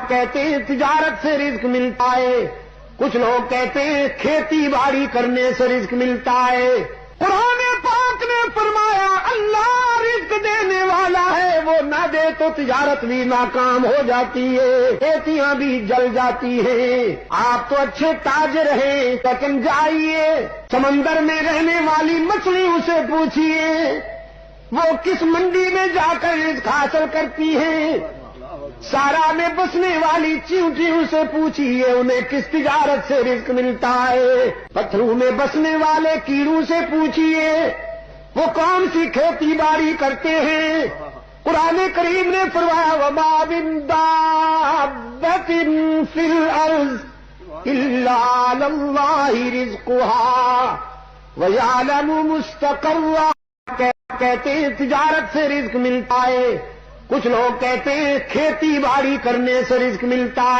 کہتے ہیں تجارت سے رزق ملتا ہے، کچھ لوگ کہتے ہیں کھیتی باڑی کرنے سے رزق ملتا ہے۔ قرآن پاک نے فرمایا اللہ رزق دینے والا ہے، وہ نہ دے تو تجارت بھی ناکام ہو جاتی ہے، کھیتیاں بھی جل جاتی ہیں۔ آپ تو اچھے تاجر ہیں، لیکن جائیے سمندر میں رہنے والی مچھلیوں سے پوچھیے وہ کس منڈی میں جا کر رزق حاصل کرتی ہیں، سارا میں بسنے والی چیونٹیوں سے پوچھیے انہیں کس تجارت سے رزق ملتا ہے، پتھروں میں بسنے والے کیڑوں سے پوچھیے وہ کون سی کھیتی باڑی کرتے ہیں۔ قرآن کریم نے فرمایا وما من دابۃ فی الارض الا علی اللہ رزقها ویعلم مستقرها۔ کہتے ہیں تجارت سے رزق ملتا ہے، کچھ لوگ کہتے ہیں کھیتی باڑی کرنے سے رزق ملتا ہے۔